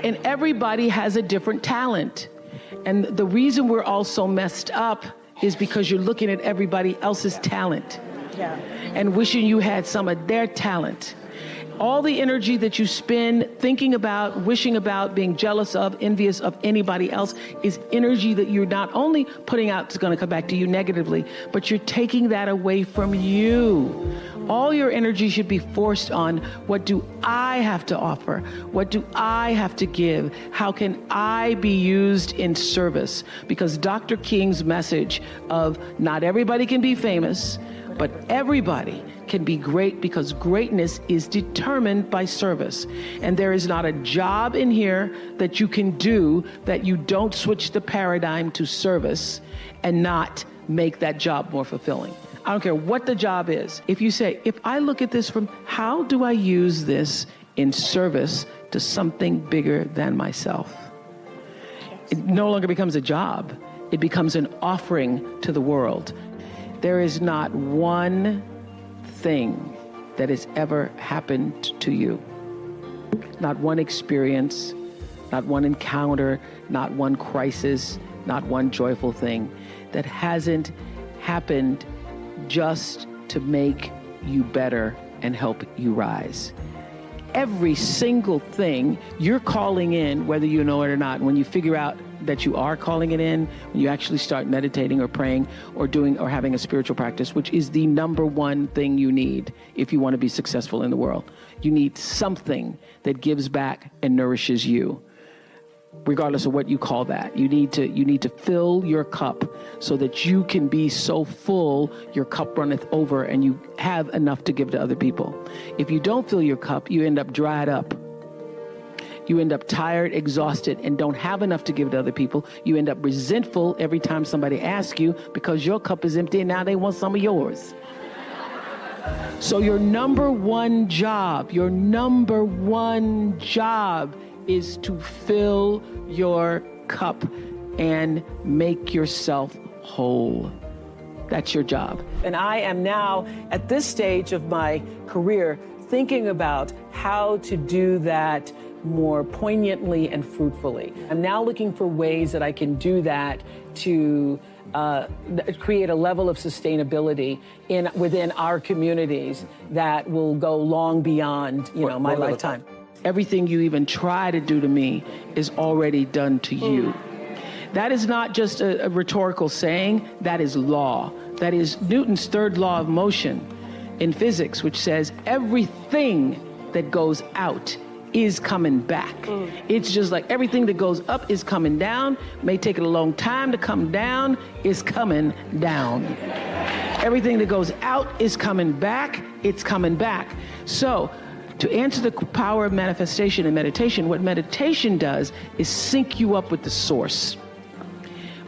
And everybody has a different talent. And the reason we're all so messed up is because you're looking at everybody else's talent and wishing you had some of their talent. All the energy that you spend thinking about, wishing about, being jealous of, envious of anybody else is energy that you're not only putting out, it's going to come back to you negatively, but you're taking that away from you. All your energy should be forced on, what do I have to offer? What do I have to give? How can I be used in service? Because Dr. King's message of not everybody can be famous, but everybody can be great, because greatness is determined by service. And there is not a job in here that you can do that you don't switch the paradigm to service and not make that job more fulfilling. I don't care what the job is. If you say, if I look at this from how do I use this in service to something bigger than myself, it no longer becomes a job. It becomes an offering to the world. There is not one thing that has ever happened to you, not one experience, not one encounter, not one crisis, not one joyful thing that hasn't happened just to make you better and help you rise. Every single thing you're calling in, whether you know it or not, when you figure out that you are calling it in, when you actually start meditating or praying or doing or having a spiritual practice, which is the number one thing you need if you want to be successful in the world. You need something that gives back and nourishes you, regardless of what you call that. You need to fill your cup so that you can be so full your cup runneth over and you have enough to give to other people. If you don't fill your cup, you end up dried up. You end up tired, exhausted, and don't have enough to give to other people. You end up resentful every time somebody asks you because your cup is empty and now they want some of yours. So your number one job is to fill your cup and make yourself whole. That's your job. And I am now at this stage of my career thinking about how to do that more poignantly and fruitfully. I'm now looking for ways that I can do that to create a level of sustainability within our communities that will go long beyond, my lifetime. Everything you even try to do to me is already done to you. That is not just a rhetorical saying, that is law. That is Newton's third law of motion in physics, which says everything that goes out is coming back. It's just like everything that goes up is coming down, may take it a long time to come down, is coming down. Everything that goes out is coming back, it's coming back. So, to answer the power of manifestation and meditation, what meditation does is sync you up with the source.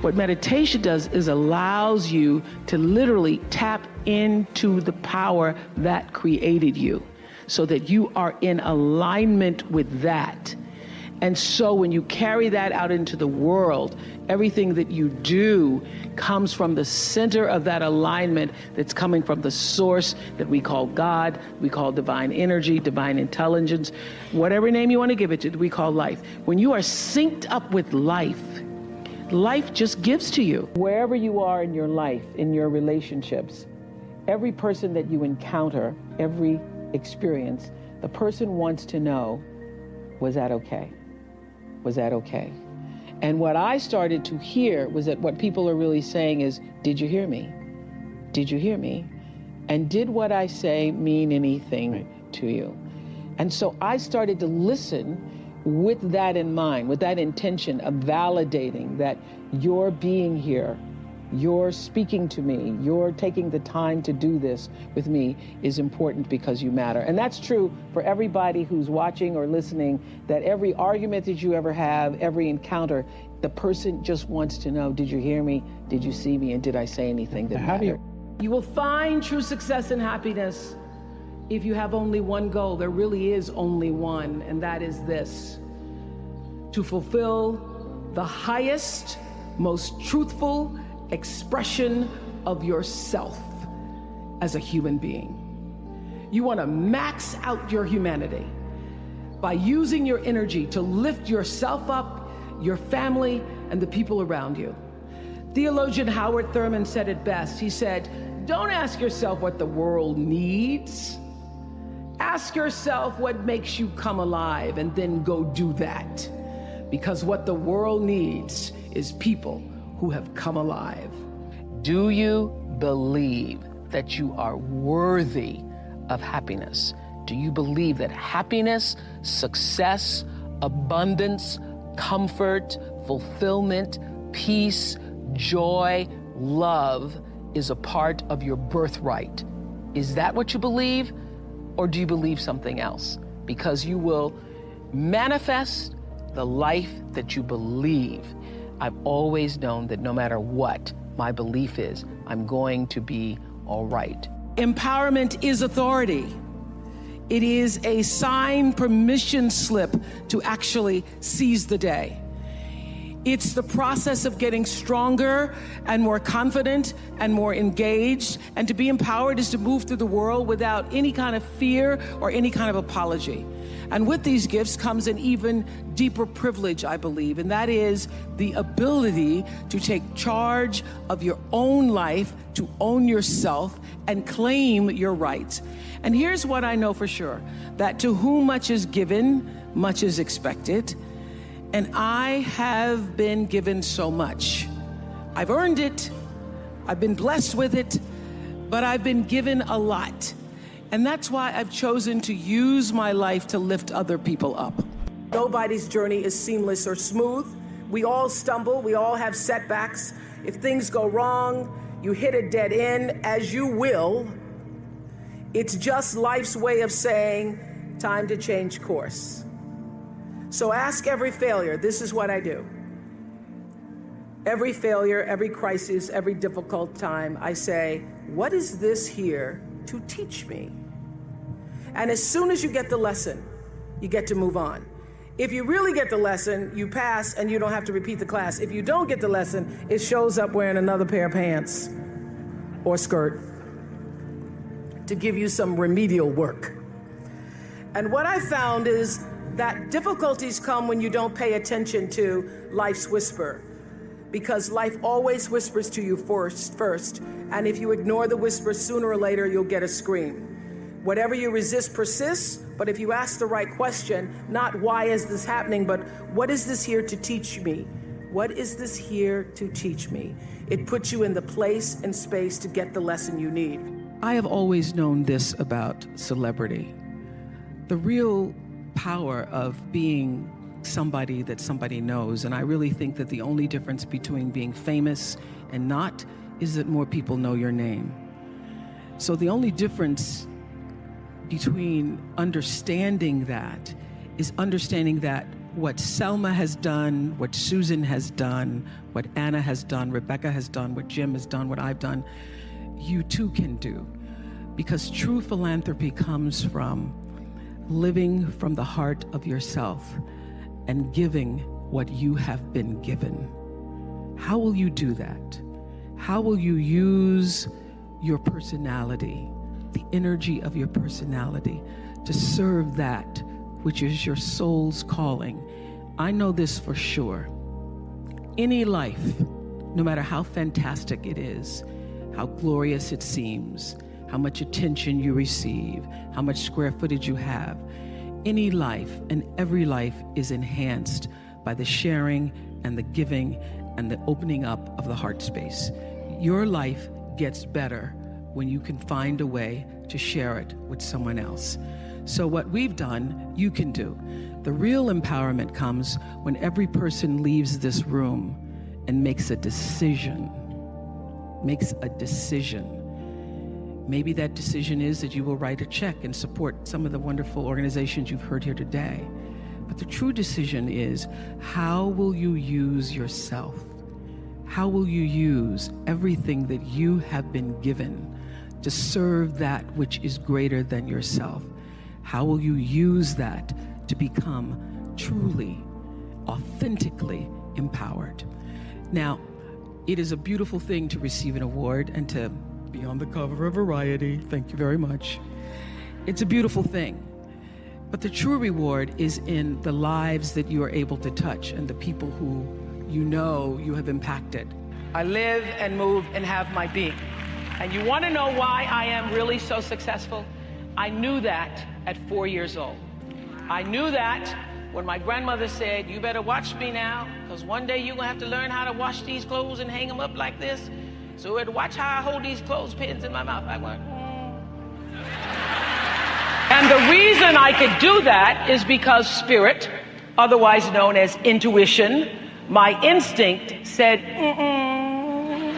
What meditation does is allows you to literally tap into the power that created you so that you are in alignment with that. And so when you carry that out into the world, everything that you do comes from the center of that alignment that's coming from the source that we call God, we call divine energy, divine intelligence, whatever name you want to give it to, we call life. When you are synced up with life, life just gives to you. Wherever you are in your life, in your relationships, every person that you encounter, every experience, the person wants to know, was that okay? Was that okay? And what I started to hear was that what people are really saying is, did you hear me? Did you hear me? And did what I say mean anything to you? And so I started to listen with that in mind, with that intention of validating that your being here, you're speaking to me, you're taking the time to do this with me is important because you matter. And that's true for everybody who's watching or listening, that every argument that you ever have, every encounter, the person just wants to know, did you hear me? Did you see me? And did I say anything that mattered? You will find true success and happiness if you have only one goal. There really is only one, and that is this: to fulfill the highest, most truthful expression of yourself as a human being. You want to max out your humanity. by using your energy to lift yourself up, your family, and the people around you. Theologian Howard Thurman said it best. He said, "Don't ask yourself what the world needs. Ask yourself what makes you come alive, and then go do that. Because what the world needs is people who have come alive." Do you believe that you are worthy of happiness? Do you believe that happiness, success, abundance, comfort, fulfillment, peace, joy, love is a part of your birthright? Is that what you believe? Or do you believe something else? Because you will manifest the life that you believe. I've always known that no matter what my belief is, I'm going to be all right. Empowerment is authority. It is a signed permission slip to actually seize the day. It's the process of getting stronger and more confident and more engaged. And to be empowered is to move through the world without any kind of fear or any kind of apology. And with these gifts comes an even deeper privilege, I believe, and that is the ability to take charge of your own life, to own yourself, and claim your rights. And here's what I know for sure, that to whom much is given, much is expected. And I have been given so much. I've earned it, I've been blessed with it, but I've been given a lot. And that's why I've chosen to use my life to lift other people up. Nobody's journey is seamless or smooth. We all stumble, we all have setbacks. If things go wrong, you hit a dead end, as you will. It's just life's way of saying, time to change course. So ask every failure. This is what I do. Every failure, every crisis, every difficult time, I say, what is this here to teach me? And as soon as you get the lesson, you get to move on. If you really get the lesson, you pass and you don't have to repeat the class. If you don't get the lesson, it shows up wearing another pair of pants or skirt to give you some remedial work. And what I found is that difficulties come when you don't pay attention to life's whisper, because life always whispers to you first. And if you ignore the whisper, sooner or later, you'll get a scream. Whatever you resist persists, but if you ask the right question, not why is this happening, but what is this here to teach me? What is this here to teach me? It puts you in the place and space to get the lesson you need. I have always known this about celebrity. The real power of being somebody that somebody knows, and I really think that the only difference between being famous and not is that more people know your name. So the only difference between understanding that is understanding that what Selma has done, what Susan has done, what Anna has done, Rebecca has done, what Jim has done, what I've done, you too can do. Because true philanthropy comes from living from the heart of yourself and giving what you have been given. How will you do that? How will you use your personality, the energy of your personality, to serve that which is your soul's calling? I know this for sure. Any life, no matter how fantastic it is, how glorious it seems, how much attention you receive, how much square footage you have, any life and every life is enhanced by the sharing and the giving and the opening up of the heart space. Your life gets better when you can find a way to share it with someone else. So what we've done, you can do. The real empowerment comes when every person leaves this room and makes a decision. Maybe that decision is that you will write a check and support some of the wonderful organizations you've heard here today. But the true decision is, how will you use yourself? How will you use everything that you have been given to serve that which is greater than yourself? How will you use that to become truly, authentically empowered? Now, it is a beautiful thing to receive an award and to be on the cover of Variety. Thank you very much. It's a beautiful thing. But the true reward is in the lives that you are able to touch and the people who you know you have impacted. I live and move and have my being. And you want to know why I am really so successful? I knew that at 4 years old. I knew that when my grandmother said, you better watch me now, because one day you're going to have to learn how to wash these clothes and hang them up like this. So watch how I hold these clothespins in my mouth. I went, And the reason I could do that is because spirit, otherwise known as intuition, my instinct said,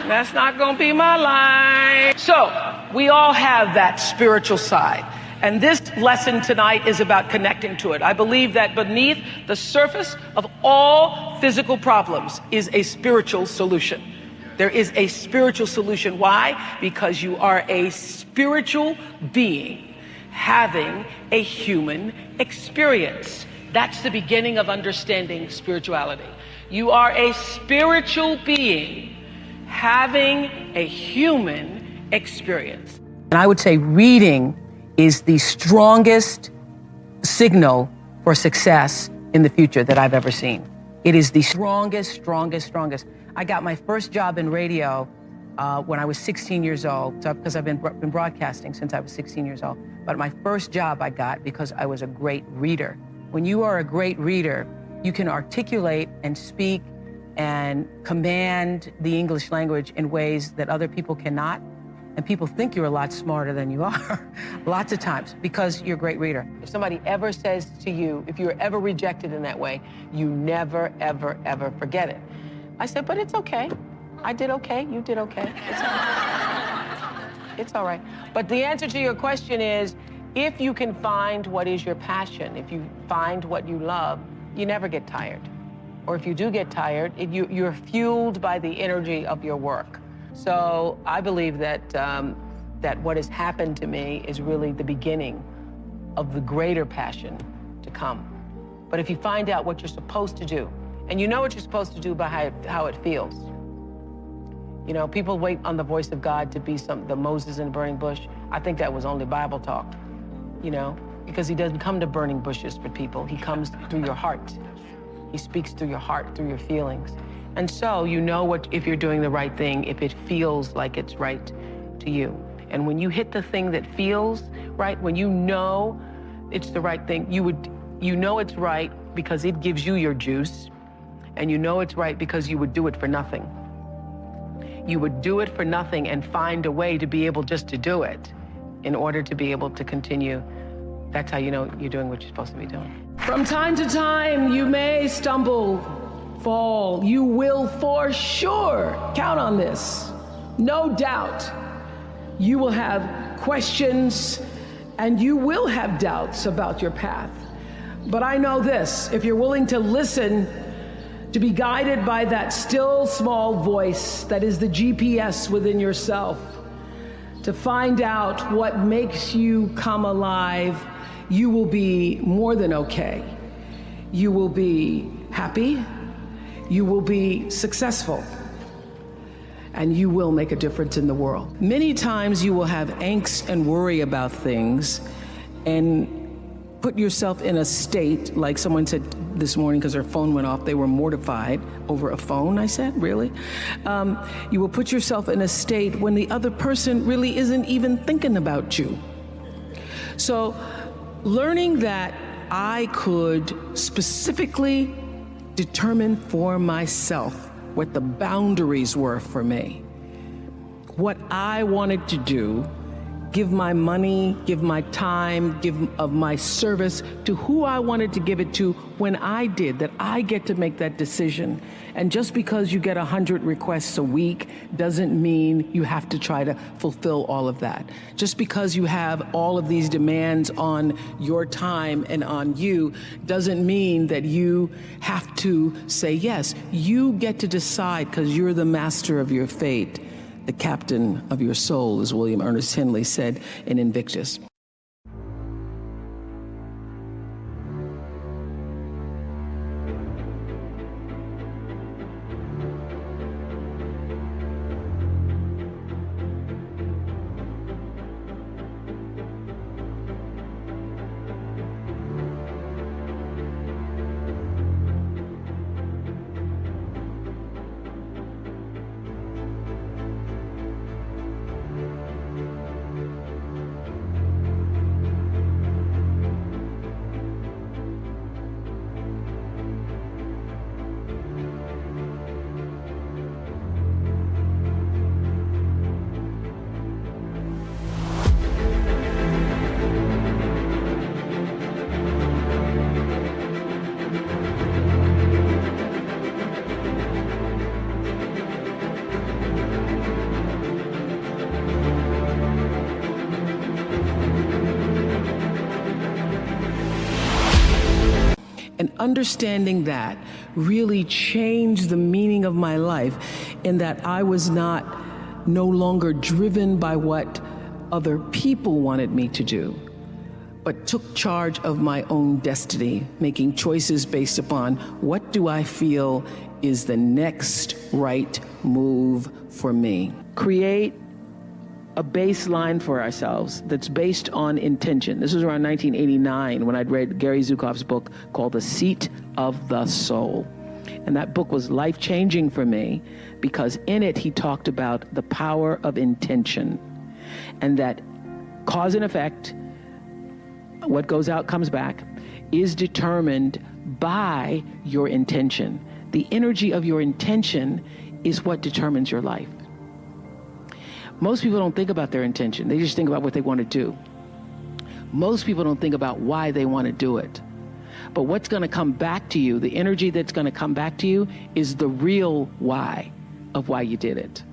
that's not going to be my life. So we all have that spiritual side. And this lesson tonight is about connecting to it. I believe that beneath the surface of all physical problems is a spiritual solution. There is a spiritual solution. Why? Because you are a spiritual being having a human experience. That's the beginning of understanding spirituality. You are a spiritual being having a human experience. And I would say reading is the strongest signal for success in the future that I've ever seen. It is the strongest. I got my first job in radio when I was 16 years old, because I've been broadcasting since I was 16 years old. But my first job I got because I was a great reader. When you are a great reader, you can articulate and speak and command the English language in ways that other people cannot. And people think you're a lot smarter than you are, lots of times, because you're a great reader. If somebody ever says to you, if you're ever rejected in that way, you never, ever, ever forget it. I said, but it's okay. I did okay, you did okay. It's all right. It's all right. But the answer to your question is, if you can find what is your passion, if you find what you love, you never get tired. Or if you do get tired, you're fueled by the energy of your work. So I believe that that what has happened to me is really the beginning of the greater passion to come. But if you find out what you're supposed to do, and you know what you're supposed to do by how it feels. You know, people wait on the voice of God to be the Moses in the burning bush. I think that was only Bible talk, you know, because he doesn't come to burning bushes for people. He comes through your heart. He speaks through your heart, through your feelings. And so you know if you're doing the right thing, if it feels like it's right to you. And when you hit the thing that feels right, when you know it's the right thing, you know it's right because it gives you your juice, and you know it's right because you would do it for nothing. You would do it for nothing and find a way to be able just to do it in order to be able to continue. That's how you know you're doing what you're supposed to be doing. From time to time, you may stumble, fall. You will for sure count on this. No doubt. You will have questions and you will have doubts about your path. But I know this, if you're willing to listen, to be guided by that still small voice that is the GPS within yourself, to find out what makes you come alive, you will be more than okay. You will be happy, you will be successful, and you will make a difference in the world. Many times you will have angst and worry about things and put yourself in a state, like someone said this morning because their phone went off, they were mortified over a phone. I said, really? You will put yourself in a state when the other person really isn't even thinking about you. So learning that I could specifically determine for myself what the boundaries were for me, what I wanted to do, give my money, give my time, give of my service to who I wanted to give it to when I did, that I get to make that decision. And just because you get 100 requests a week doesn't mean you have to try to fulfill all of that. Just because you have all of these demands on your time and on you doesn't mean that you have to say yes. You get to decide because you're the master of your fate. The captain of your soul, as William Ernest Henley said in Invictus. understanding that really changed the meaning of my life, in that I was no longer driven by what other people wanted me to do, but took charge of my own destiny, making choices based upon what do I feel is the next right move for me. Create a baseline for ourselves that's based on intention. This was around 1989 when I'd read Gary Zukav's book called The Seat of the Soul. And that book was life-changing for me because in it he talked about the power of intention, and that cause and effect, what goes out comes back, is determined by your intention. The energy of your intention is what determines your life. Most people don't think about their intention. They just think about what they want to do. Most people don't think about why they want to do it. But what's going to come back to you, the energy that's going to come back to you, is the real why of why you did it.